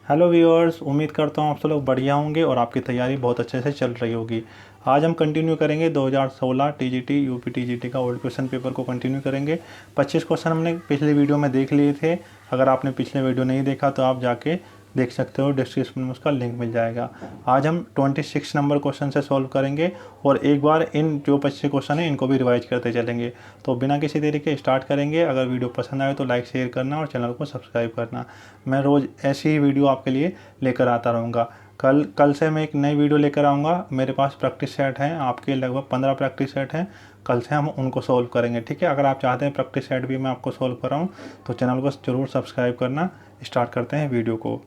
Hello viewers, उम्मीद करता हूँ आप सब लोग बढ़िया होंगे और आपकी तैयारी बहुत अच्छे से चल रही होगी। आज हम कंटिन्यू करेंगे 2016 टीजीटी यूपी टीजीटी का ओल्ड क्वेश्चन पेपर को कंटिन्यू करेंगे। 25 क्वेश्चन हमने पिछले वीडियो में देख लिए थे। अगर आपने पिछले वीडियो नहीं देखा तो आप जाके देख सकते हो, डिस्क्रिप्शन में उसका लिंक मिल जाएगा। आज हम 26 नंबर क्वेश्चन से सॉल्व करेंगे और एक बार इन जो 25 क्वेश्चन हैं इनको भी रिवाइज करते चलेंगे। तो बिना किसी देरी के स्टार्ट करेंगे। अगर वीडियो पसंद आए तो लाइक शेयर करना और चैनल को सब्सक्राइब करना। मैं रोज़ ऐसी ही वीडियो आपके लिए लेकर आता रहूँगा। कल से मैं एक नई वीडियो लेकर आऊँगा। मेरे पास प्रैक्टिस सेट हैं, आपके लगभग 15 प्रैक्टिस सेट हैं। कल से हम उनको सॉल्व करेंगे, ठीक है। अगर आप चाहते हैं प्रैक्टिस सेट भी मैं आपको सॉल्व कराऊँ तो चैनल को ज़रूर सब्सक्राइब करना। स्टार्ट करते हैं वीडियो को।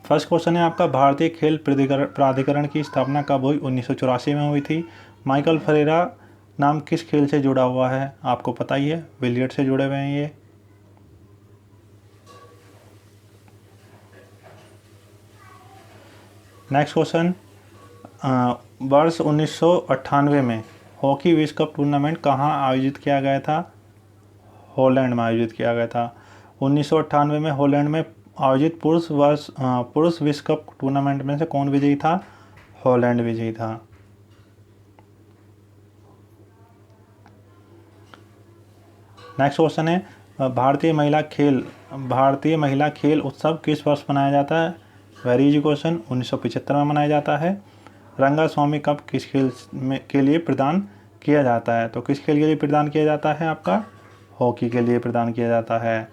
फर्स्ट क्वेश्चन है आपका, भारतीय खेल प्राधिकरण की स्थापना कब हुई? 1984 में हुई थी। माइकल फरेरा नाम किस खेल से जुड़ा हुआ है? आपको पता ही है, बिलियर्ड से जुड़े हुए हैं ये। नेक्स्ट क्वेश्चन, वर्ष 1998 में हॉकी विश्व कप टूर्नामेंट कहाँ आयोजित किया गया था? हॉलैंड में आयोजित किया गया था। 1998 में हॉलैंड में आयोजित पुरुष विश्व कप टूर्नामेंट में से कौन विजयी था? हॉलैंड विजयी था। नेक्स्ट क्वेश्चन है, भारतीय महिला खेल उत्सव किस वर्ष मनाया जाता है? वेरी इजी क्वेश्चन, 1975 में मनाया जाता है। रंगा स्वामी कप किस खेल के लिए प्रदान किया जाता है? तो किस खेल के लिए प्रदान किया जाता है? आपका हॉकी के लिए प्रदान किया जाता है।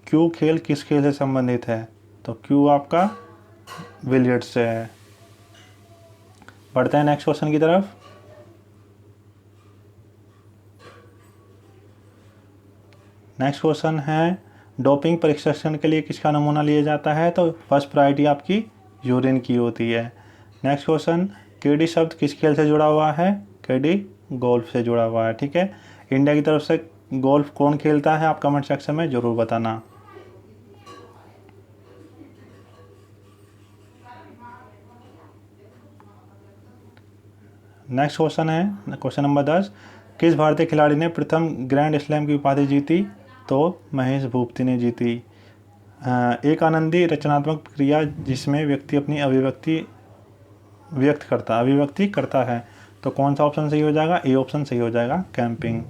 क्यू खेल किस खेल से संबंधित है? तो क्यू आपका बिलियर्ड से है। बढ़ते हैं नेक्स्ट क्वेश्चन की तरफ। नेक्स्ट क्वेश्चन है, डोपिंग परीक्षण के लिए किसका नमूना लिया जाता है? तो फर्स्ट प्रायोरिटी आपकी यूरिन की होती है। नेक्स्ट क्वेश्चन, केडी शब्द किस खेल से जुड़ा हुआ है? केडी गोल्फ से जुड़ा हुआ है, ठीक है। इंडिया की तरफ से गोल्फ कौन खेलता है? आप कमेंट सेक्शन में ज़रूर बताना। नेक्स्ट क्वेश्चन है क्वेश्चन नंबर 10, किस भारतीय खिलाड़ी ने प्रथम ग्रैंड स्लैम की उपाधि जीती? तो महेश भूपति ने जीती। एक आनंदी रचनात्मक क्रिया जिसमें व्यक्ति अपनी अभिव्यक्ति करता है, तो कौन सा ऑप्शन सही हो जाएगा? ए ऑप्शन सही हो जाएगा, कैंपिंग।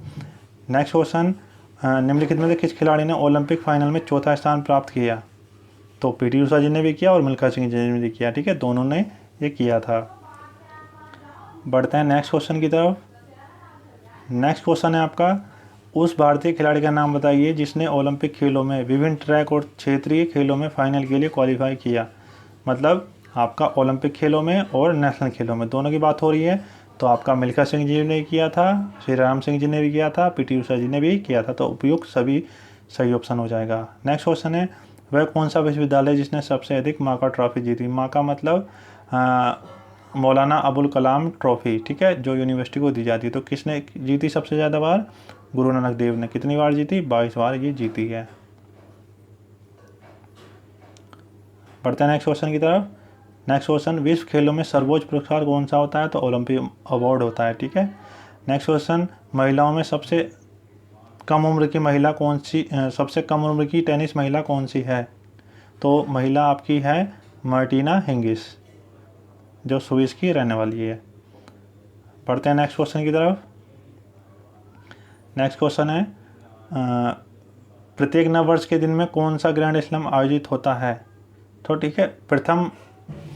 नेक्स्ट क्वेश्चन, निम्नलिखित में से किस खिलाड़ी ने ओलंपिक फाइनल में चौथा स्थान प्राप्त किया? तो पीटी उषा जी ने भी किया और मिल्खा सिंह जी ने भी किया, ठीक है, दोनों ने ये किया था। बढ़ते हैं नेक्स्ट क्वेश्चन की तरफ। नेक्स्ट क्वेश्चन है आपका, उस भारतीय खिलाड़ी का नाम बताइए जिसने ओलंपिक खेलों में विभिन्न ट्रैक और क्षेत्रीय खेलों में फाइनल के लिए क्वालिफाई किया। मतलब आपका ओलंपिक खेलों में और नेशनल खेलों में दोनों की बात हो रही है। तो आपका मिल्खा सिंह जी ने किया था, श्री राम सिंह जी ने भी किया था, पीटी उषा जी ने भी किया था। तो उपयुक्त सभी सही ऑप्शन हो जाएगा। नेक्स्ट क्वेश्चन है, वह कौन सा विश्वविद्यालय जिसने सबसे अधिक माका ट्रॉफी जीती? माका मतलब मौलाना अबुल कलाम ट्रॉफ़ी, ठीक है, जो यूनिवर्सिटी को दी जाती है। तो किसने जीती सबसे ज़्यादा बार? गुरु नानक देव ने। कितनी बार जीती? 22 बार ये जीती है। बढ़ते हैं नेक्स्ट क्वेश्चन की तरफ। नेक्स्ट क्वेश्चन, विश्व खेलों में सर्वोच्च पुरस्कार कौन सा होता है? तो ओलंपिक अवार्ड होता है, ठीक है। नेक्स्ट क्वेश्चन, महिलाओं में सबसे कम उम्र की महिला कौन सी सबसे कम उम्र की टेनिस महिला कौन सी है? तो महिला आपकी है मार्टिना हिंगिस, जो स्विस की रहने वाली है। पढ़ते हैं नेक्स्ट क्वेश्चन की तरफ। नेक्स्ट क्वेश्चन है, प्रत्येक नववर्ष के दिन में कौन सा ग्रैंड स्लैम आयोजित होता है? तो ठीक है, प्रथम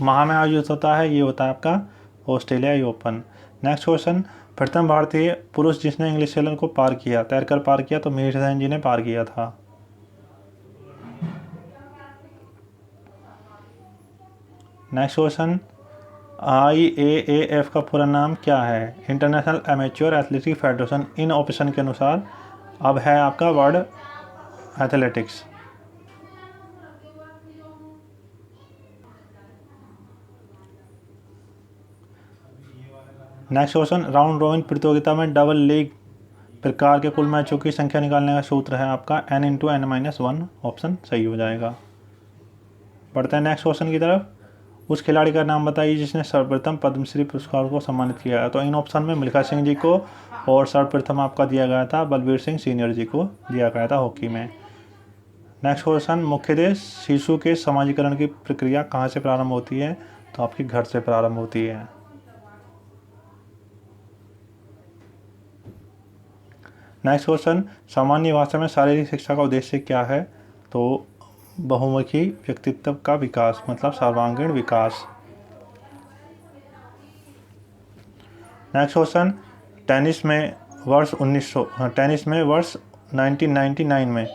माह में आयोजित होता है, ये होता है आपका ऑस्ट्रेलिया ओपन। नेक्स्ट क्वेश्चन, प्रथम भारतीय पुरुष जिसने इंग्लिश चैनल को पार किया, तैरकर पार किया, तो मिहिर सेन जी ने पार किया था। नेक्स्ट क्वेश्चन, IAAF का पूरा नाम क्या है? International Amateur Athletics Federation. इन ऑप्शन के अनुसार अब है आपका word athletics. Next question, round robin प्रतियोगिता में डबल लीग प्रकार के कुल मैचों की संख्या निकालने का सूत्र है आपका n × n-1। ऑप्शन सही हो जाएगा। बढ़ते हैं नेक्स्ट क्वेश्चन की तरफ। उस खिलाड़ी का नाम बताइए जिसने सर्वप्रथम पद्मश्री पुरस्कार को सम्मानित किया है। तो इन ऑप्शन में मिल्खा सिंह जी को और सर्वप्रथम आपका दिया गया था बलबीर सिंह सीनियर जी को दिया गया था हॉकी में। नेक्स्ट क्वेश्चन, मुख्यतः शिशु के समाजीकरण की प्रक्रिया कहाँ से प्रारंभ होती है? तो आपके घर से प्रारंभ होती है। नेक्स्ट क्वेश्चन, सामान्य भाषा में शारीरिक शिक्षा का उद्देश्य क्या है? तो बहुमुखी व्यक्तित्व का विकास, मतलब सर्वांगीण विकास। नेक्स्ट क्वेश्चन, टेनिस में वर्ष 1999 में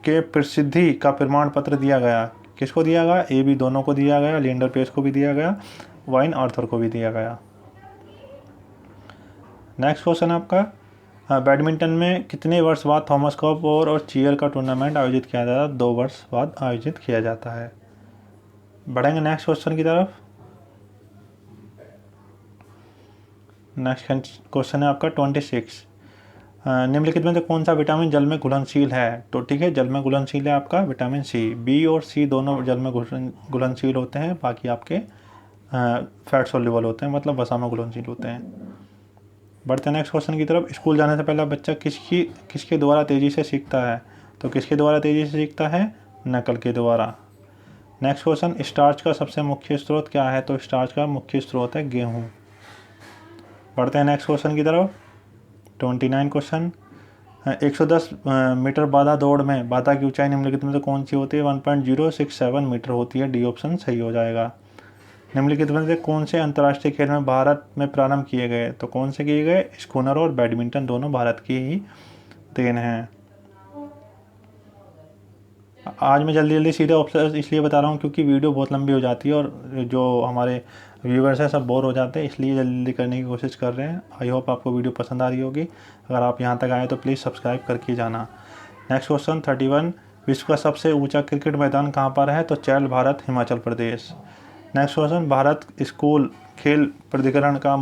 के प्रसिद्धि का प्रमाण पत्र दिया गया। किसको दिया गया? ए बी दोनों को दिया गया, लिएंडर पेस को भी दिया गया, वाइन आर्थर को भी दिया गया। नेक्स्ट क्वेश्चन आपका, बैडमिंटन में कितने वर्ष बाद थॉमस कप और चीयर का टूर्नामेंट आयोजित किया जाता है? 2 वर्ष बाद आयोजित किया जाता है। बढ़ेंगे नेक्स्ट क्वेश्चन की तरफ। नेक्स्ट क्वेश्चन है आपका 26, निम्नलिखित में से कौन सा विटामिन जल में घुलनशील है? तो ठीक है, जल में घुलनशील है आपका विटामिन सी। बी और सी दोनों जल में घुलनशील होते हैं, बाकी आपके फैट सोल्यूबल होते हैं, मतलब वसा में घुलनशील होते हैं। बढ़ते हैं नेक्स्ट क्वेश्चन की तरफ। स्कूल जाने से पहला बच्चा किसके द्वारा तेज़ी से सीखता है? तो किसके द्वारा तेज़ी से सीखता है? नकल के द्वारा। नेक्स्ट क्वेश्चन, स्टार्च का सबसे मुख्य स्रोत क्या है? तो स्टार्च का मुख्य स्रोत है गेहूँ। बढ़ते हैं नेक्स्ट क्वेश्चन की तरफ। 29 क्वेश्चन, 110 मीटर बाधा दौड़ में बाधा की ऊंचाई निम्नलिखित में से कौन सी होती है? 1.067 मीटर होती है। डी ऑप्शन सही हो जाएगा। निम्नलिखित में से कौन से अंतर्राष्ट्रीय खेल में भारत में प्रारंभ किए गए? तो कौन से किए गए? स्कूनर और बैडमिंटन दोनों भारत की ही देन है। आज मैं जल्दी सीधे ऑप्शन इसलिए बता रहा हूँ क्योंकि वीडियो बहुत लंबी हो जाती है और जो हमारे व्यूवर्स हैं सब बोर हो जाते हैं, इसलिए जल्दी करने की कोशिश कर रहे हैं। आई होप आपको वीडियो पसंद आ रही होगी। अगर आप यहाँ तक आए तो प्लीज़ सब्सक्राइब करके जाना। नेक्स्ट क्वेश्चन 31, विश्व का सबसे ऊंचा क्रिकेट मैदान कहाँ पर है? तो चैल, Bharat, Himachal Pradesh. Next question, Bharat school खेल प्राधिकरण का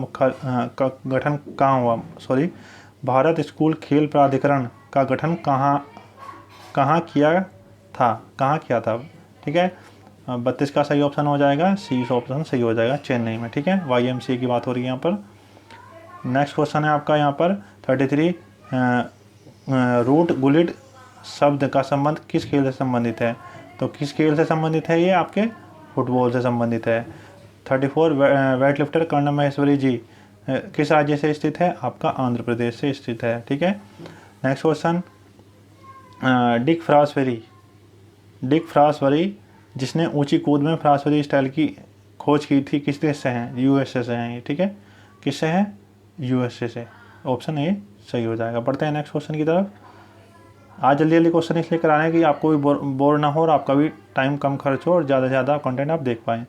गठन कहाँ हुआ? भारत स्कूल खेल प्राधिकरण का गठन कहाँ किया था? ठीक है, 32 का सही ऑप्शन हो जाएगा, सी ऑप्शन सही हो जाएगा, चेन्नई में। ठीक है, YMCA की बात हो रही है यहाँ पर। नेक्स्ट क्वेश्चन है आपका यहाँ पर 33, रूट गुलिड शब्द का संबंध किस खेल से संबंधित है? तो किस खेल से संबंधित है? ये आपके फुटबॉल से संबंधित है। 34, वेट लिफ्टर कर्णम महेश्वरी जी किस राज्य से स्थित है? आपका आंध्र प्रदेश से स्थित है। ठीक है, नेक्स्ट क्वेश्चन, डिक फ्रासबरी जिसने ऊंची कूद में फ्रासबरी स्टाइल की खोज की थी किस देश से हैं? USA से हैं। ठीक है, किससे है? USA से। ऑप्शन ए सही हो जाएगा। बढ़ते हैं नेक्स्ट क्वेश्चन की तरफ। आज जल्दी क्वेश्चन इसलिए करा रहे हैं कि आपको भी बोर ना हो और आपका भी टाइम कम खर्च हो और ज़्यादा से ज़्यादा कंटेंट आप देख पाएँ।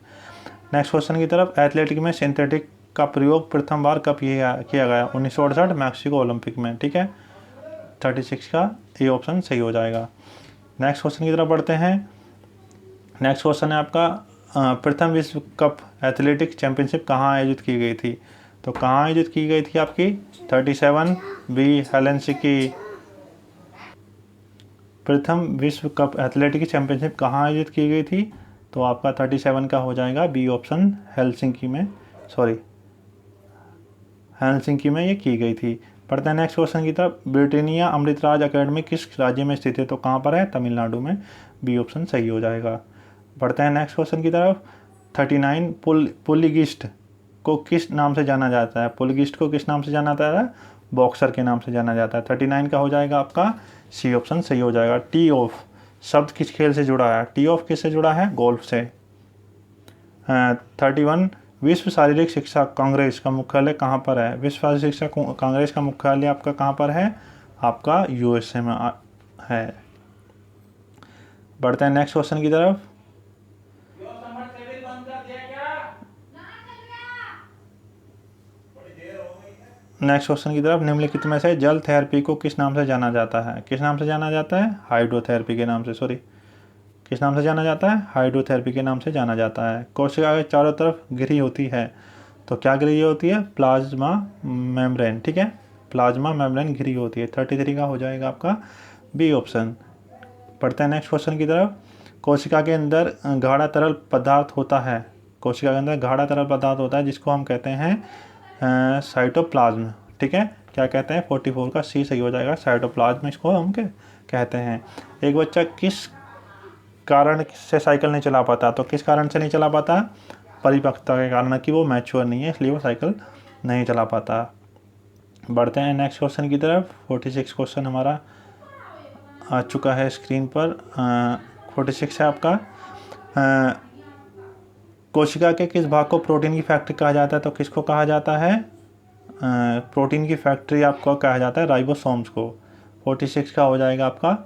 नेक्स्ट क्वेश्चन की तरफ, एथलेटिक में सिंथेटिक का प्रयोग प्रथम बार कब किया गया? 1968 मैक्सिको ओलंपिक में। ठीक है, 36 का ए ऑप्शन सही हो जाएगा। नेक्स्ट क्वेश्चन की तरफ बढ़ते हैं। नेक्स्ट क्वेश्चन है आपका, प्रथम विश्व कप एथलेटिक चैंपियनशिप कहाँ आयोजित की गई थी? तो कहाँ आयोजित की गई थी आपकी? 37, बी हेलेंसिकी। प्रथम विश्व कप एथलेटिक चैंपियनशिप कहाँ आयोजित की गई थी? तो आपका 37 का हो जाएगा, बी ऑप्शन हेलसिंकी में ये की गई थी। पढ़ते हैं नेक्स्ट क्वेश्चन की तरफ। ब्रिटानिया अमृतराज अकेडमी किस राज्य में स्थित है? तो कहाँ पर है? तमिलनाडु में। बी ऑप्शन सही हो जाएगा। बढ़ते हैं नेक्स्ट क्वेश्चन की तरफ। 39, पुलिगिस्ट को किस नाम से जाना जाता है? पुलिगिस्ट को किस नाम से जाना जाता है? बॉक्सर के नाम से जाना जाता है। 39 का हो जाएगा आपका, सी ऑप्शन सही हो जाएगा। टी ऑफ शब्द किस खेल से जुड़ा है? टी ऑफ किससे जुड़ा है? गोल्फ से। 31, विश्व शारीरिक शिक्षा कांग्रेस का मुख्यालय कहाँ पर है? विश्व शारीरिक शिक्षा कांग्रेस का मुख्यालय आपका कहाँ पर है? आपका USA में है। बढ़ते हैं नेक्स्ट क्वेश्चन की तरफ। नेक्स्ट क्वेश्चन की तरफ, निम्नलिखित में से जल थेरेपी को किस नाम से जाना जाता है? किस नाम से जाना जाता है? हाइड्रोथेरेपी के नाम से। किस नाम से जाना जाता है? हाइड्रोथेरेपी के नाम से जाना जाता है। कोशिका के चारों तरफ घिरी होती है, तो क्या घिरी होती है? Plasma membrane. ठीक है, प्लाज्मा मेम्ब्रेन घिरी होती है। 33 का हो जाएगा आपका, बी ऑप्शन। पढ़ते हैं नेक्स्ट क्वेश्चन की तरफ। कोशिका के अंदर गाढ़ा तरल पदार्थ होता है। कोशिका के अंदर गाढ़ा तरल पदार्थ होता है जिसको हम कहते हैं साइटोप्लाज्म। ठीक है, क्या कहते हैं, 44 का सी सही हो जाएगा, साइटोप्लाज्म इसको हम कहते हैं। एक बच्चा किस कारण से साइकिल नहीं चला पाता, तो किस कारण से नहीं चला पाता, परिपक्वता के कारण, कि वो मैच्योर नहीं है इसलिए वो साइकिल नहीं चला पाता। बढ़ते हैं नेक्स्ट क्वेश्चन की तरफ। 46 क्वेश्चन हमारा आ चुका है स्क्रीन पर। 46 है आपका, कोशिका के किस भाग को प्रोटीन की फैक्ट्री कहा जाता है, तो किसको कहा जाता है, प्रोटीन की फैक्ट्री आपको कहा जाता है राइबोसोम्स को। 46 का हो जाएगा आपका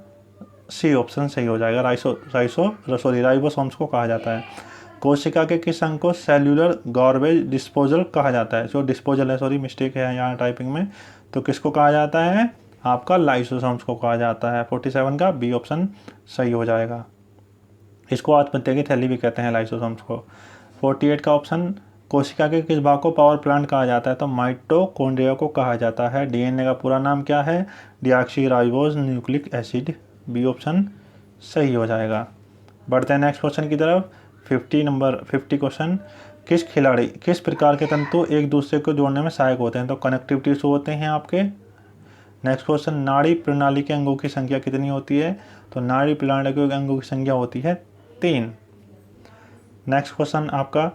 सी ऑप्शन सही हो जाएगा, राइबोसोम्स को कहा जाता है। कोशिका के किस अंग को सेल्यूलर गार्बेज डिस्पोजल कहा जाता है, जो डिस्पोजल है, सॉरी मिस्टेक है यहाँ टाइपिंग में, तो किसको कहा जाता है, आपका लाइसोसोम्स को कहा जाता है। 47 का बी ऑप्शन सही हो जाएगा, इसको आत्महत्या की थैली भी कहते हैं लाइसोसोम्स को। 48 का ऑप्शन, कोशिका के किस भाग को पावर प्लांट कहा जाता है, तो माइटोकॉन्ड्रिया को कहा जाता है। डीएनए का पूरा नाम क्या है, deoxyribose nucleic acid, B option सही हो जाएगा। बढ़ते हैं नेक्स्ट क्वेश्चन की तरफ। 50 क्वेश्चन, किस प्रकार के तंतु एक दूसरे को जोड़ने में सहायक होते हैं, तो कनेक्टिव टिश्यू होते हैं आपके। नेक्स्ट क्वेश्चन, नाड़ी प्रणाली के अंगों की संख्या कितनी होती है, तो नाड़ी प्रणाली के अंगों की संख्या होती है 3। नेक्स्ट क्वेश्चन आपका,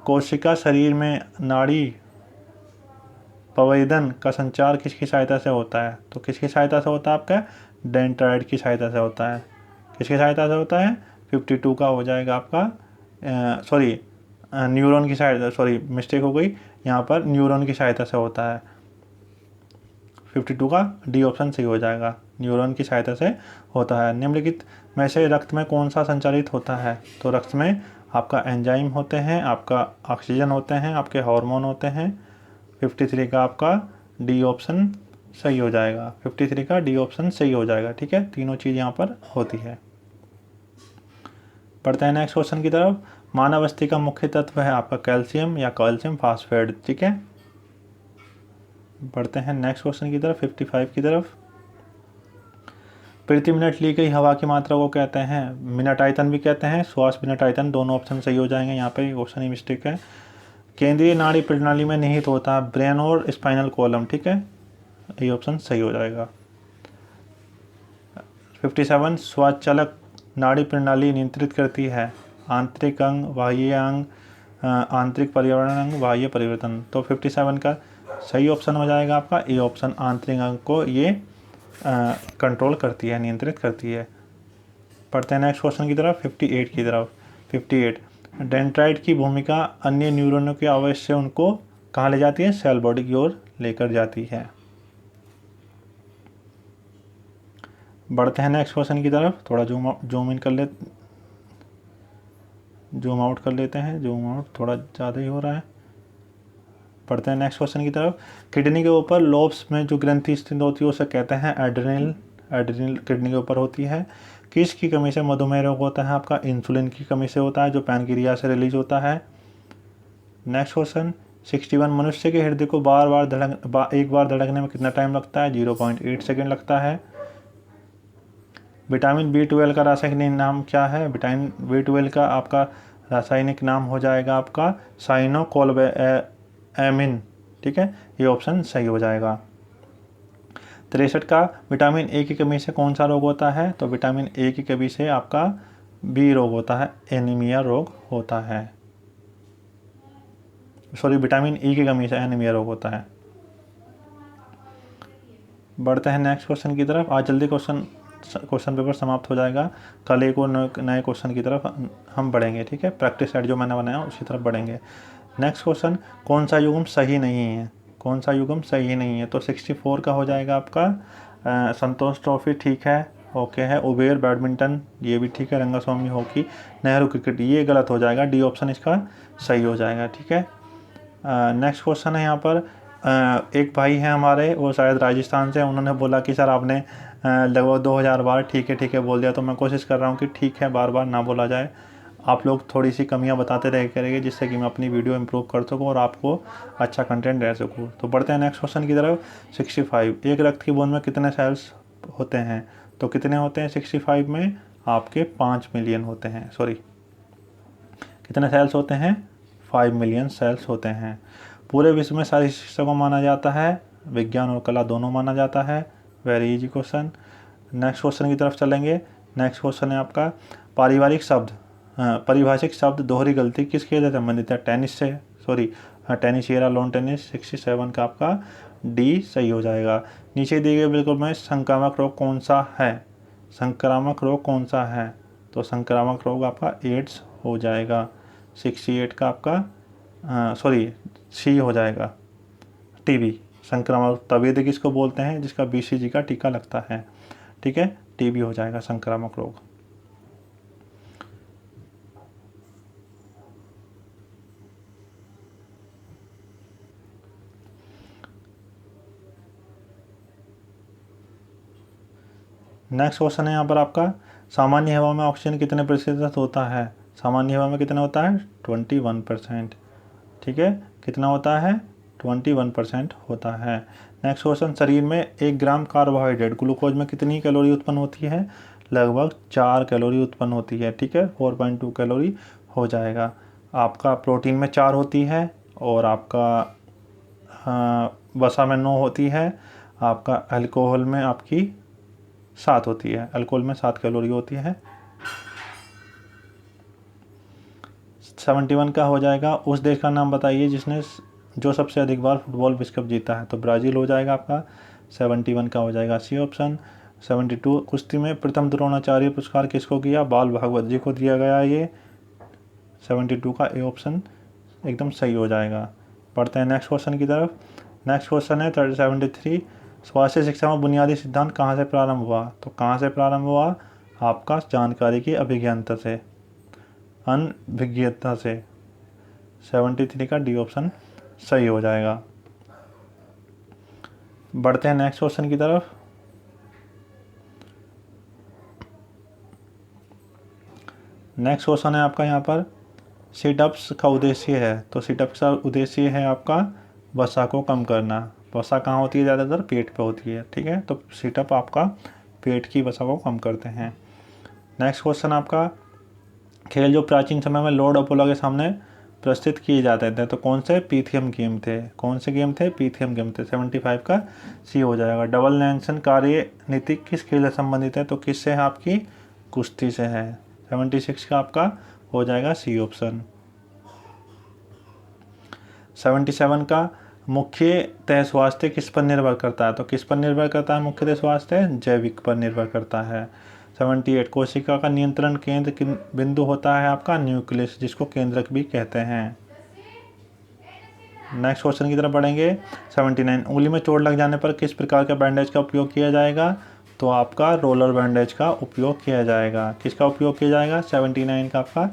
कोशिका शरीर में नाड़ी पवेदन का संचार किसकी सहायता से होता है, तो किसकी सहायता से होता है, आपका डेंड्राइट की सहायता से होता है। किसकी सहायता से होता है, 52 का हो जाएगा आपका, सॉरी न्यूरॉन की सहायता, सॉरी मिस्टेक हो गई, यहाँ पर न्यूरॉन की सहायता से होता है। 52 का डी ऑप्शन सही हो जाएगा, न्यूरॉन की सहायता से होता है। निम्नलिखित में से रक्त में कौन सा संचालित होता है, तो रक्त में आपका एंजाइम होते हैं, आपका ऑक्सीजन होते हैं, आपके हार्मोन होते हैं। 53 का आपका डी ऑप्शन सही हो जाएगा, 53 का डी ऑप्शन सही हो जाएगा। ठीक है, तीनों चीज़ यहाँ पर होती है। पढ़ते हैं नेक्स्ट क्वेश्चन की तरफ। मानव अस्थि का मुख्य तत्व है आपका कैल्शियम या कैल्शियम फास्फेट। ठीक है, बढ़ते हैं नेक्स्ट क्वेश्चन की तरफ, 55 की तरफ। प्रति मिनट ली गई हवा की मात्रा को कहते हैं, मिनट आयतन भी कहते हैं, श्वास मिनट आयतन, दोनों ऑप्शन सही हो जाएंगे। यहाँ पे क्वेश्चन ही मिस्टेक है। केंद्रीय नाड़ी प्रणाली में निहित होता है ब्रेन और स्पाइनल कॉलम। ठीक है, ये ऑप्शन सही हो जाएगा। 57 स्वचालक नाड़ी प्रणाली नियंत्रित करती है आंतरिक अंग, बाह्य अंग, आंतरिक पर्यावरण अंग, बाह्य परिवर्तन, तो 57 का सही ऑप्शन हो जाएगा आपका ए ऑप्शन, आंतरिक अंग को ये कंट्रोल करती है, नियंत्रित करती है। पढ़ते हैं नेक्स्ट क्वेश्चन की तरफ, 58 की तरफ। 58 डेंड्राइट की भूमिका अन्य न्यूरॉनों के आवेश से उनको कहाँ ले जाती है, सेल बॉडी की ओर लेकर जाती है। बढ़ते हैं नेक्स्ट क्वेश्चन की तरफ, थोड़ा जूम आउट कर लेते हैं, जूम आउट थोड़ा ज़्यादा ही हो रहा है। पढ़ते हैं नेक्स्ट क्वेश्चन की तरफ। किडनी के ऊपर लोब्स में जो ग्रंथि स्थित होती है उसे कहते हैं एड्रेनल किडनी के ऊपर होती है। किसकी कमी से मधुमेह रोग होता है, आपका इंसुलिन की कमी से होता है, जो पैनक्रियास से रिलीज होता है। नेक्स्ट क्वेश्चन, 61 मनुष्य के हृदय को एक बार धड़कने में कितना टाइम लगता है, 0.8 सेकेंड लगता है। विटामिन B12 का रासायनिक नाम क्या है, विटामिन B12 का आपका रासायनिक नाम हो जाएगा आपका साइनोकोबालामिन। ठीक है, ये ऑप्शन सही हो जाएगा। 63 का, विटामिन ए की कमी से कौन सा रोग होता है, तो विटामिन ए की कमी से आपका बी रोग होता है, एनीमिया रोग होता है, सॉरी विटामिन ई की कमी से एनीमिया रोग होता है। बढ़ते हैं नेक्स्ट क्वेश्चन की तरफ। आज जल्दी क्वेश्चन पेपर समाप्त हो जाएगा, कल एक और नए क्वेश्चन की तरफ हम बढ़ेंगे। ठीक है, प्रैक्टिस सेट जो मैंने बनाया उसी तरफ बढ़ेंगे। नेक्स्ट क्वेश्चन, कौन सा युग्म सही नहीं है, कौन सा युग्म सही नहीं है, तो 64 का हो जाएगा आपका संतोष ट्रॉफी। ठीक है, ओके है। उबेर बैडमिंटन, ये भी ठीक है। रंगास्वामी हॉकी, नेहरू क्रिकेट, ये गलत हो जाएगा, डी ऑप्शन इसका सही हो जाएगा। ठीक है, नेक्स्ट क्वेश्चन है यहाँ पर। एक भाई हैं हमारे, वो शायद राजस्थान से, उन्होंने बोला कि सर आपने लगभग 2000 बार ठीक है बोल दिया, तो मैं कोशिश कर रहा हूँ कि ठीक है बार बार ना बोला जाए। आप लोग थोड़ी सी कमियां बताते रह करेंगे, जिससे कि मैं अपनी वीडियो इंप्रूव कर सकूँ और आपको अच्छा कंटेंट दे सकूँ। तो बढ़ते हैं नेक्स्ट क्वेश्चन की तरफ। 65, एक रक्त की बूंद में कितने सेल्स होते हैं, तो कितने होते हैं 65 में, आपके 5 मिलियन होते हैं, सॉरी कितने सेल्स होते हैं, 5 मिलियन सेल्स होते हैं। पूरे विश्व में सारी शिक्षा को माना जाता है, विज्ञान और कला दोनों माना जाता है। Very easy question. Next question की तरफ चलेंगे। नेक्स्ट क्वेश्चन है आपका परिभाषिक शब्द दोहरी गलती किस खेल से संबंधित है? टेनिस से, टेनिस या लॉन टेनिस। 67 का आपका डी सही हो जाएगा। नीचे दिए गए बिल्कुल में संक्रामक रोग कौन सा है? संक्रामक रोग कौन सा है? तो संक्रामक रोग आपका एड्स हो जाएगा। 68 का आपका सी हो जाएगा, टीबी। संक्रामक तपेदिक किसको बोलते हैं? जिसका बीसीजी का टीका लगता है, ठीक है, टीबी हो जाएगा संक्रामक रोग। नेक्स्ट क्वेश्चन है यहाँ पर आपका सामान्य हवा में ऑक्सीजन कितने प्रतिशत होता है? सामान्य हवा में कितना होता है? 21%, ठीक है, कितना होता है? 21% होता है। नेक्स्ट क्वेश्चन, शरीर में 1 ग्राम कार्बोहाइड्रेट ग्लूकोज में कितनी कैलोरी उत्पन्न होती है? लगभग 4 कैलोरी उत्पन्न होती है, ठीक है, 4.2 कैलोरी हो जाएगा। आपका प्रोटीन में 4 होती है और आपका वसा में 9 होती है, आपका अल्कोहल में आपकी 7 होती है, अल्कोहल में 7 कैलोरी होती है। 71 का हो जाएगा उस देश का नाम बताइए जिसने जो सबसे अधिक बार फुटबॉल विश्व कप जीता है? तो ब्राज़ील हो जाएगा आपका। 71 का हो जाएगा सी ऑप्शन। 72 कुश्ती में प्रथम द्रोणाचार्य पुरस्कार किसको किया? बाल भागवत जी को दिया गया ये। 72 का ए ऑप्शन एकदम सही हो जाएगा। पढ़ते हैं नेक्स्ट क्वेश्चन की तरफ। नेक्स्ट क्वेश्चन है 73, स्वास्थ्य शिक्षा में बुनियादी सिद्धांत कहाँ से प्रारंभ हुआ? तो कहाँ से प्रारंभ हुआ? आपका जानकारी की अभिज्ञानता से, अनभिज्ञता से। 73 का डी ऑप्शन सही हो जाएगा। बढ़ते हैं नेक्स्ट क्वेश्चन की तरफ। नेक्स्ट क्वेश्चन है आपका यहाँ पर सिटअप्स का उद्देश्य है। तो सिटअप्स का उद्देश्य है आपका वसा को कम करना। वसा कहाँ होती है? ज़्यादातर पेट पे होती है, ठीक है, तो सिटअप आपका पेट की वसा को कम करते हैं। नेक्स्ट क्वेश्चन आपका खेल जो प्राचीन समय में लॉर्ड अपोलो के सामने प्रस्तुत किए जाते थे, तो कौन से? पीथियम गेम थे। कौन से गेम थे? पीथियम गेम थे। 75 का सी हो जाएगा। डबल नेल्सन कार्यनीति किस खेल से संबंधित है? तो किससे है? आपकी कुश्ती से है। 76 का आपका हो जाएगा सी ऑप्शन। 77 का मुख्यतः स्वास्थ्य किस पर निर्भर करता है? तो किस पर निर्भर करता है मुख्यतः स्वास्थ्य? जैविक पर निर्भर करता है। 78 कोशिका का नियंत्रण केंद्र किन बिंदु होता है? आपका न्यूक्लियस, जिसको केंद्रक भी कहते हैं। नेक्स्ट क्वेश्चन की तरफ बढ़ेंगे। 79 उंगली में चोट लग जाने पर किस प्रकार का बैंडेज का उपयोग किया जाएगा? तो आपका रोलर बैंडेज का उपयोग किया जाएगा। किसका उपयोग किया जाएगा? 79 का आपका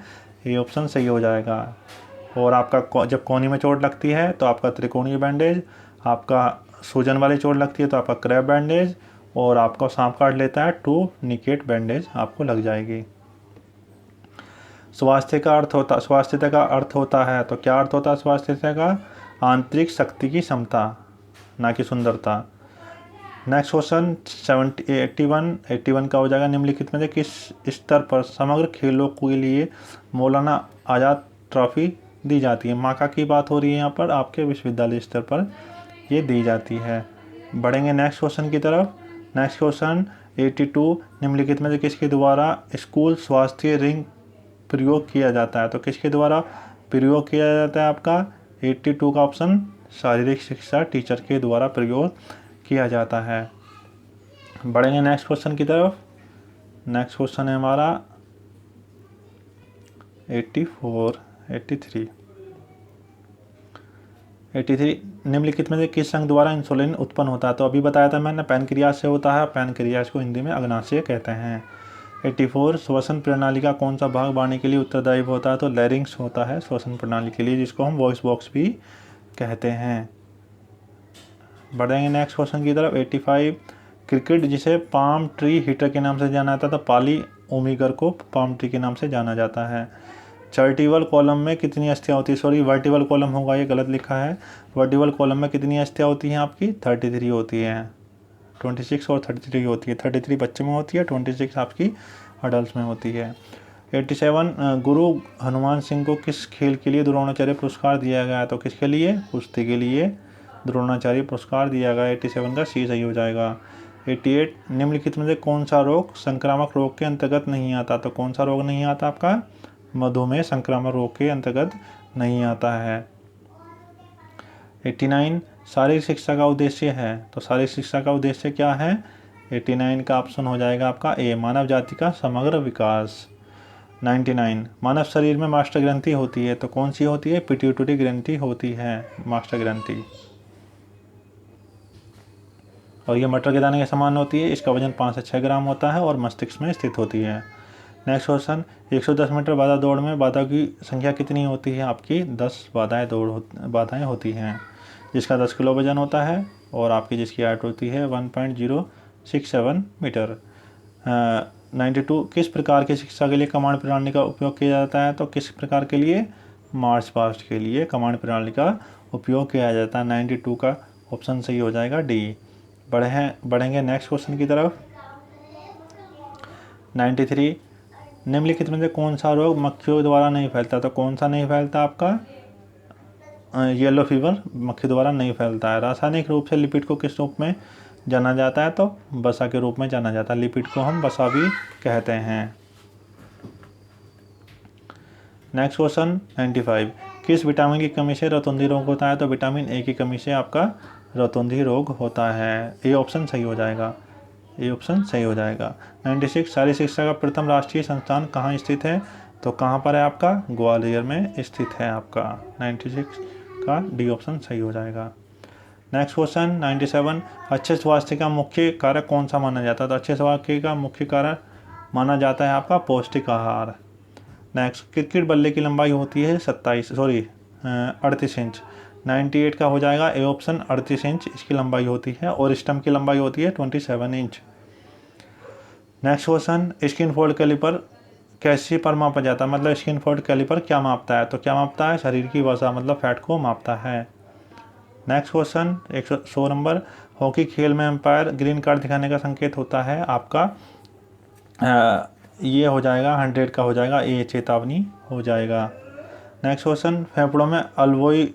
ये ऑप्शन सही हो जाएगा। और आपका जब कोहनी में चोट लगती है तो आपका त्रिकोणीय बैंडेज, आपका सूजन वाली चोट लगती है तो आपका क्रैब बैंडेज, और आपका सांप काट लेता है टूर्निकेट बैंडेज आपको लग जाएगी। स्वास्थ्य का अर्थ होता है, तो क्या अर्थ होता है स्वास्थ्य का? आंतरिक शक्ति की क्षमता, ना कि सुंदरता। नेक्स्ट क्वेश्चन 81 का हो जाएगा निम्नलिखित में से किस स्तर पर समग्र खेलों के लिए मौलाना आज़ाद ट्रॉफी दी जाती है? माका की बात हो रही है यहाँ पर, आपके विश्वविद्यालय स्तर पर ये दी जाती है। बढ़ेंगे नेक्स्ट क्वेश्चन की तरफ। नेक्स्ट क्वेश्चन 82 निम्नलिखित में से किसके द्वारा स्कूल स्वास्थ्य रिंग प्रयोग किया जाता है? तो किसके द्वारा प्रयोग किया जाता है? आपका 82 का ऑप्शन शारीरिक शिक्षा टीचर के द्वारा प्रयोग किया जाता है। बढ़ेंगे नेक्स्ट क्वेश्चन की तरफ। नेक्स्ट क्वेश्चन है हमारा 83 निम्नलिखित में से किस अंग द्वारा इंसुलिन उत्पन्न होता है? तो अभी बताया था मैंने, पैनक्रियास से होता है। पैनक्रियास को हिंदी में अग्नाशय कहते हैं। 84 श्वसन प्रणाली का कौन सा भाग वाणी के लिए उत्तरदायी होता है? तो लैरिंक्स होता है श्वसन प्रणाली के लिए, जिसको हम वॉइस बॉक्स भी कहते हैं। बढ़ेंगे नेक्स्ट क्वेश्चन की तरफ। 85 क्रिकेट जिसे पाम ट्री हिटर के नाम से जाना जाता था, पाली ओमिगर को पाम ट्री के नाम से जाना जाता है। वर्टिकल कॉलम में कितनी अस्थियाँ होती है? वर्टिकल कॉलम होगा, ये गलत लिखा है। वर्टिकल कॉलम में कितनी अस्थियाँ होती हैं? आपकी 33 होती हैं। 26 और 33 होती है। 33 बच्चे में होती है, 26 आपकी अडल्ट में होती है। 87 गुरु हनुमान सिंह को किस खेल के लिए द्रोणाचार्य पुरस्कार दिया गया? तो किसके लिए? कुश्ती के लिए द्रोणाचार्य पुरस्कार दिया गया। 87 का सी सही हो जाएगा। 88 निम्नलिखित में से कौन सा रोग संक्रामक रोग के अंतर्गत नहीं आता? तो कौन सा रोग नहीं आता आपका? मधुमेह संक्रामक रोग के अंतर्गत नहीं आता है। 89 शारीरिक शिक्षा का उद्देश्य है। तो शारीरिक शिक्षा का उद्देश्य क्या है? 89 का ऑप्शन हो जाएगा आपका ए, मानव जाति का समग्र विकास। 99 मानव शरीर में मास्टर ग्रंथि होती है। तो कौन सी होती है? पिट्यूटरी ग्रंथि होती है, मास्टर ग्रंथि। और ये मटर के दाने के समान होती है। इसका वजन 5 से 6 ग्राम होता है और मस्तिष्क में स्थित होती है। नेक्स्ट क्वेश्चन, 110 मीटर बाधा दौड़ में बाधा की संख्या कितनी होती है? आपकी 10 बाधाएं होती हैं, जिसका 10 किलो वजन होता है और आपकी जिसकी हाइट होती है 1.067 मीटर। 92 किस प्रकार की शिक्षा के लिए कमांड प्रणाली का उपयोग किया जाता है? तो किस प्रकार के लिए? मार्च पास्ट के लिए कमांड प्रणाली का उपयोग किया जाता है। 92 का ऑप्शन सही हो जाएगा डी। बढ़ेंगे नेक्स्ट क्वेश्चन की तरफ। 93 निम्नलिखित में से कौन सा रोग मक्खियों द्वारा नहीं फैलता? तो कौन सा नहीं फैलता आपका? येलो फीवर मक्खी द्वारा नहीं फैलता है। रासायनिक रूप से लिपिड को किस रूप में जाना जाता है? तो वसा के रूप में जाना जाता है। लिपिड को हम वसा भी कहते हैं। नेक्स्ट क्वेश्चन 95 किस विटामिन की कमी से रतौंधी रोग होता है? तो विटामिन ए की कमी से आपका रतौंधी रोग होता है। ए ऑप्शन सही हो जाएगा। ए ऑप्शन सही हो जाएगा। 96 शारीरिक शिक्षा का प्रथम राष्ट्रीय संस्थान कहाँ स्थित है? तो कहाँ पर है आपका? ग्वालियर में स्थित है आपका। 96 का डी ऑप्शन सही हो जाएगा। नेक्स्ट क्वेश्चन 97 अच्छे स्वास्थ्य का मुख्य कारक कौन सा माना जाता है? तो अच्छे स्वास्थ्य का मुख्य कारक माना जाता है आपका पौष्टिक आहार। नेक्स्ट क्रिकेट बल्ले की लंबाई होती है 38 इंच। 98 का हो जाएगा ए ऑप्शन 38 इंच इसकी लंबाई होती है और स्टंप की लंबाई होती है 27 inch. Next question skin fold caliper कैसे पर मापा जाता है? मतलब स्किन फोल्ड कैलिपर क्या मापता है? तो क्या मापता है? शरीर की वसा मतलब फैट को मापता है। नेक्स्ट क्वेश्चन 100 नंबर हॉकी खेल में एम्पायर ग्रीन कार्ड दिखाने का संकेत होता है आपका ये हो जाएगा 100 का हो जाएगा ए चेतावनी हो जाएगा। नेक्स्ट क्वेश्चन फेफड़ों में अल्वियोली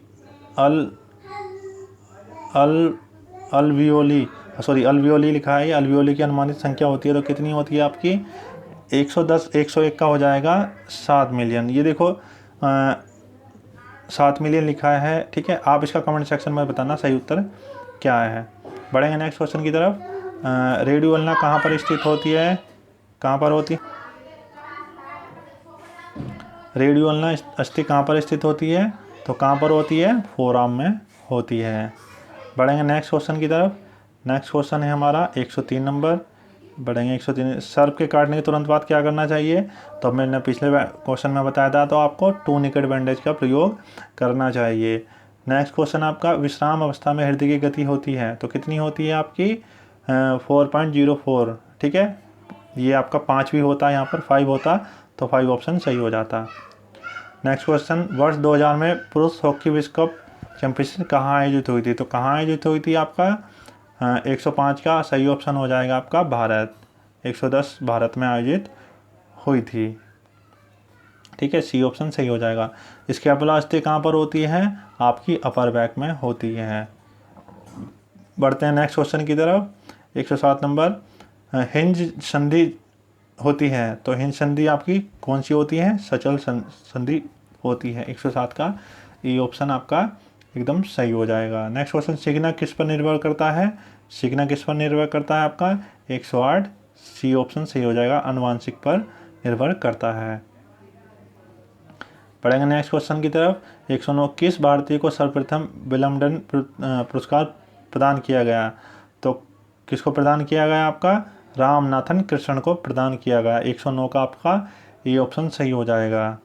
लिखा है। अल्वियोली की अनुमानित संख्या होती है तो कितनी होती है आपकी? 110 101 का हो जाएगा 7 मिलियन। ये देखो 7 मिलियन लिखा है, ठीक है। आप इसका कमेंट सेक्शन में बताना सही उत्तर क्या है। बढ़ेंगे नेक्स्ट क्वेश्चन की तरफ। रेडियोल्ना कहाँ पर स्थित होती है? कहाँ पर होती है रेडियोल्ना अस्थि? कहाँ पर स्थित होती है? तो कहाँ पर होती है? फोरआर्म में होती है। बढ़ेंगे नेक्स्ट क्वेश्चन की तरफ। नेक्स्ट क्वेश्चन है हमारा 103 नंबर। बढ़ेंगे 103 सर्प के काटने के तुरंत बाद क्या करना चाहिए? तो मैंने पिछले क्वेश्चन में बताया था तो आपको टूनिकेट बैंडेज का प्रयोग करना चाहिए। नेक्स्ट क्वेश्चन आपका विश्राम अवस्था में हृदय की गति होती है तो कितनी होती है आपकी? 4.04, ठीक है। ये आपका 5 भी होता है, यहाँ पर 5 होता तो 5 ऑप्शन सही हो जाता। नेक्स्ट क्वेश्चन वर्ष 2000 में पुरुष हॉकी विश्व कप चैंपियनशिप कहाँ आयोजित हुई थी? तो कहाँ आयोजित हुई थी आपका? 105 का सही ऑप्शन हो जाएगा आपका भारत। 110 भारत में आयोजित हुई थी, ठीक है। सी ऑप्शन सही हो जाएगा। स्कैपुला अस्थि कहाँ पर होती है? आपकी अपर बैक में होती है। बढ़ते हैं नेक्स्ट क्वेश्चन की तरफ। 107 नंबर हिंज संधि होती है तो हिंज संधि आपकी कौन सी होती है? सचल संधि होती है। 107 का ये ऑप्शन आपका एकदम सही हो जाएगा। नेक्स्ट क्वेश्चन सीखना किस पर निर्भर करता है? सीखना किस पर निर्भर करता है आपका? 108 सी ऑप्शन सही हो जाएगा, अनुवांशिक पर निर्भर करता है। पढ़ेंगे नेक्स्ट क्वेश्चन की तरफ। 109 किस भारतीय को सर्वप्रथम विलम्बडन पुरस्कार प्रदान किया गया? तो किसको प्रदान किया गया? आपका रामनाथन कृष्ण को प्रदान किया गया। 109 का आपका ये ऑप्शन सही हो जाएगा।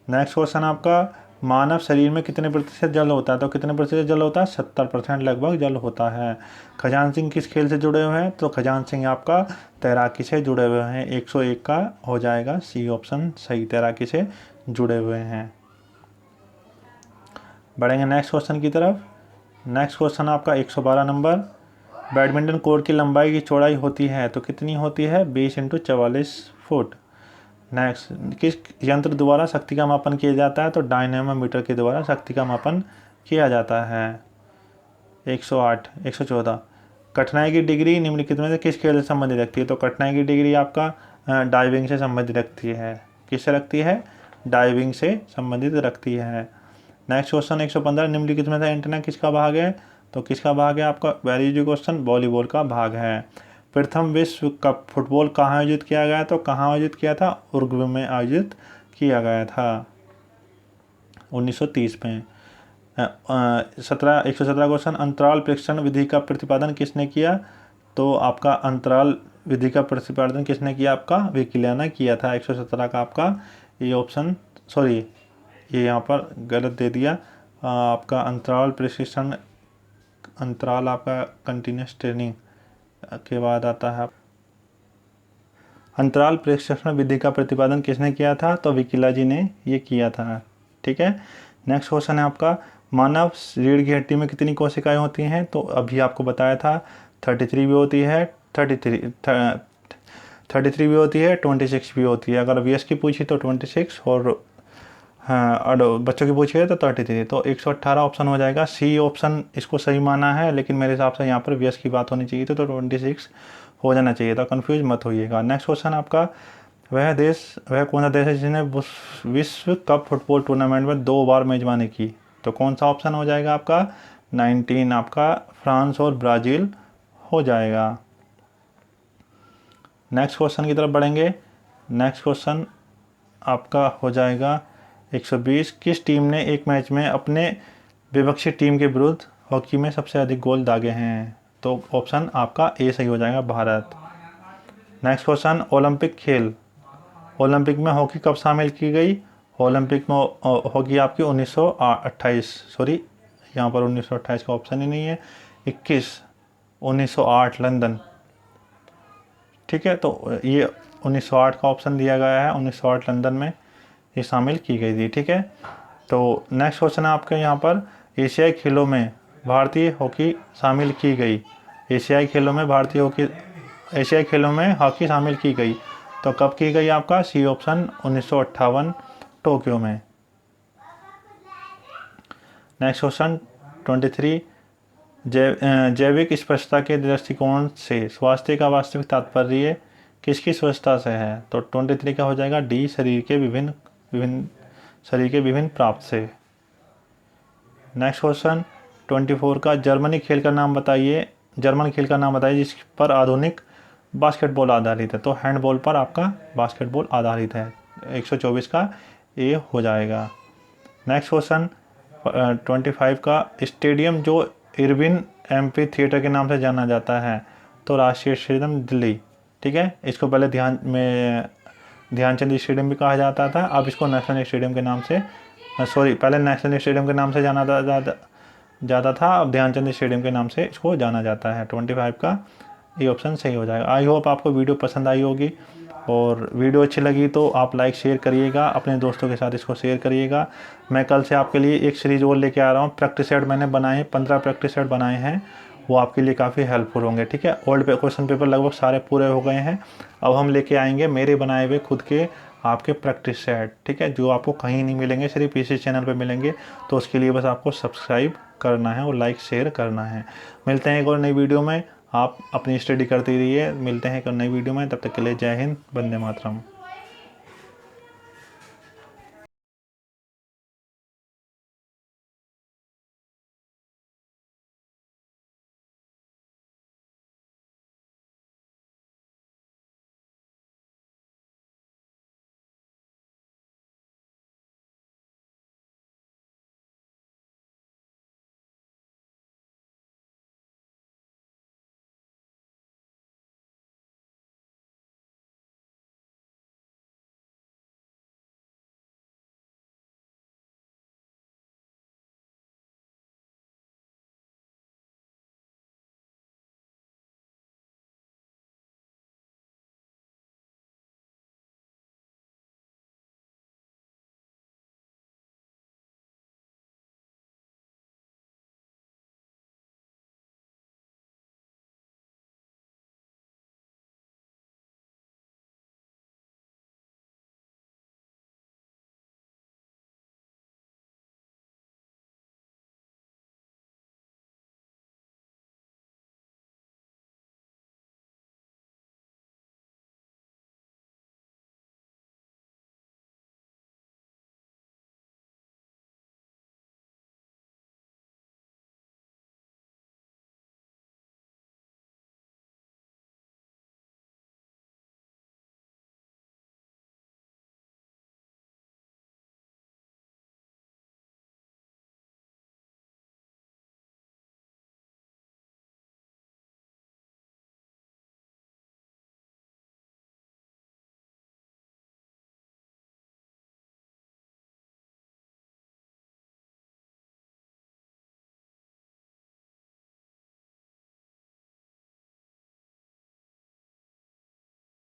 नेक्स्ट क्वेश्चन आपका मानव शरीर में कितने प्रतिशत जल होता है? तो कितने प्रतिशत जल होता है? 70% लगभग जल होता है। खजान सिंह किस खेल से जुड़े हुए हैं? तो खजान सिंह आपका तैराकी से जुड़े हुए हैं। 101 का हो जाएगा सी ऑप्शन सही, तैराकी से जुड़े हुए हैं। बढ़ेंगे नेक्स्ट क्वेश्चन की तरफ। नेक्स्ट क्वेश्चन आपका 112 नंबर बैडमिंटन कोर्ट की लंबाई की चौड़ाई होती है तो कितनी होती है? 20 × 44 फुट। नेक्स्ट, किस यंत्र द्वारा शक्ति का मापन किया जाता है? तो डायनेमोमीटर के द्वारा शक्ति का मापन किया जाता है। 108 114, कठिनाई की डिग्री निम्नलिखित में से किस खेल से संबंधित रखती है? तो कठिनाई की डिग्री आपका डाइविंग से संबंधित रखती है। किससे रखती है? डाइविंग से संबंधित रखती है। नेक्स्ट क्वेश्चन 115, निम्नलिखित में से एंटीना किसका भाग है? तो किसका भाग है आपका? वेरी इजी क्वेश्चन, वॉलीबॉल का भाग है। प्रथम विश्व कप फुटबॉल कहाँ आयोजित किया गया? तो कहाँ आयोजित किया था? उरुग्वे में आयोजित किया गया था 1930 में। 117 क्वेश्चन, अंतराल प्रेक्षण विधि का प्रतिपादन किसने किया? तो आपका अंतराल विधि का प्रतिपादन किसने किया? आपका विकिलिया ने किया था। 117 का आपका ये ऑप्शन, सॉरी ये यहाँ पर गलत दे दिया। आपका अंतराल प्रशिक्षण, अंतराल आपका कंटिन्यूस ट्रेनिंग के बाद आता है। अंतराल प्रशिक्षण विधि का प्रतिपादन किसने किया था? तो विकिलिया जी ने ये किया था। ठीक है। नेक्स्ट क्वेश्चन है आपका, मानव रीढ़ की हड्डी में कितनी कोशिकाएं होती हैं? तो अभी आपको बताया था 33 भी होती है, 33 भी होती है, 26 भी होती है। अगर VS की पूछी तो 26 और हाँ और बच्चों की पूछी है तो 33। तो 118 ऑप्शन हो जाएगा। सी ऑप्शन इसको सही माना है, लेकिन मेरे हिसाब से यहाँ पर VS की बात होनी चाहिए थी, तो 26 हो जाना चाहिए था। कंफ्यूज मत होइएगा। नेक्स्ट क्वेश्चन आपका, वह कौन सा देश है जिसने विश्व कप फुटबॉल टूर्नामेंट में 2 बार मेजबानी की? तो कौन सा ऑप्शन हो जाएगा आपका? 19 आपका फ्रांस और ब्राज़ील हो जाएगा। नेक्स्ट क्वेश्चन की तरफ बढ़ेंगे। नेक्स्ट क्वेश्चन आपका हो जाएगा 120, किस टीम ने एक मैच में अपने विपक्षी टीम के विरुद्ध हॉकी में सबसे अधिक गोल दागे हैं? तो ऑप्शन आपका ए सही हो जाएगा, भारत। नेक्स्ट क्वेश्चन, ओलंपिक खेल, ओलंपिक में हॉकी कब शामिल की गई? ओलंपिक में हॉकी आपकी 1928, सॉरी यहाँ पर 1928 का ऑप्शन ही नहीं है, 1908 लंदन। ठीक है, तो ये 1908 का ऑप्शन दिया गया है, 1908 लंदन में ये शामिल की गई थी। ठीक है, तो नेक्स्ट क्वेश्चन है आपके यहाँ पर, एशियाई खेलों में भारतीय हॉकी शामिल की गई। एशियाई खेलों में एशियाई खेलों में हॉकी शामिल की गई, तो कब की गई? आपका सी ऑप्शन 1958 टोक्यो में। नेक्स्ट क्वेश्चन 23, जैविक स्पष्टता के दृष्टिकोण से स्वास्थ्य का वास्तविक तात्पर्य किसकी स्वस्थता से है? तो 23 का हो जाएगा डी, शरीर के विभिन्न प्राप्त से। नेक्स्ट क्वेश्चन 24 का, जर्मन खेल का नाम बताइए जिस पर आधुनिक बास्केटबॉल आधारित है। तो हैंडबॉल पर आपका बास्केटबॉल आधारित है। 124 का ए हो जाएगा। नेक्स्ट क्वेश्चन 25 का, स्टेडियम जो इरविन एम्फी थिएटर के नाम से जाना जाता है, तो राष्ट्रीय स्टेडियम दिल्ली। ठीक है, इसको पहले ध्यानचंद स्टेडियम भी कहा जाता था, अब इसको नेशनल स्टेडियम के नाम से, पहले नेशनल स्टेडियम के नाम से जाना जाता था, अब ध्यानचंद स्टेडियम के नाम से इसको जाना जाता है। 25 का ये ऑप्शन सही हो जाएगा। आई होप आपको वीडियो पसंद आई होगी, और वीडियो अच्छी लगी तो आप लाइक शेयर करिएगा, अपने दोस्तों के साथ इसको शेयर करिएगा। मैं कल से आपके लिए एक सीरीज़ और लेके आ रहा हूँ। प्रैक्टिस सेट मैंने बनाए हैं, 15 प्रैक्टिस सेट बनाए हैं, वो आपके लिए काफ़ी हेल्पफुल होंगे। ठीक है, ओल्ड क्वेश्चन पेपर लगभग सारे पूरे हो गए हैं। अब हम लेके आएंगे मेरे बनाए हुए खुद के आपके प्रैक्टिस सेट। ठीक है, जो आपको कहीं नहीं मिलेंगे, सिर्फ इसी चैनल पे मिलेंगे। तो उसके लिए बस आपको सब्सक्राइब करना है और लाइक शेयर करना है। मिलते हैं एक और नई वीडियो में। आप अपनी स्टडी करते रहिए। मिलते हैं एक और नई वीडियो में, तब तक के लिए जय हिंद, वंदे मातरम।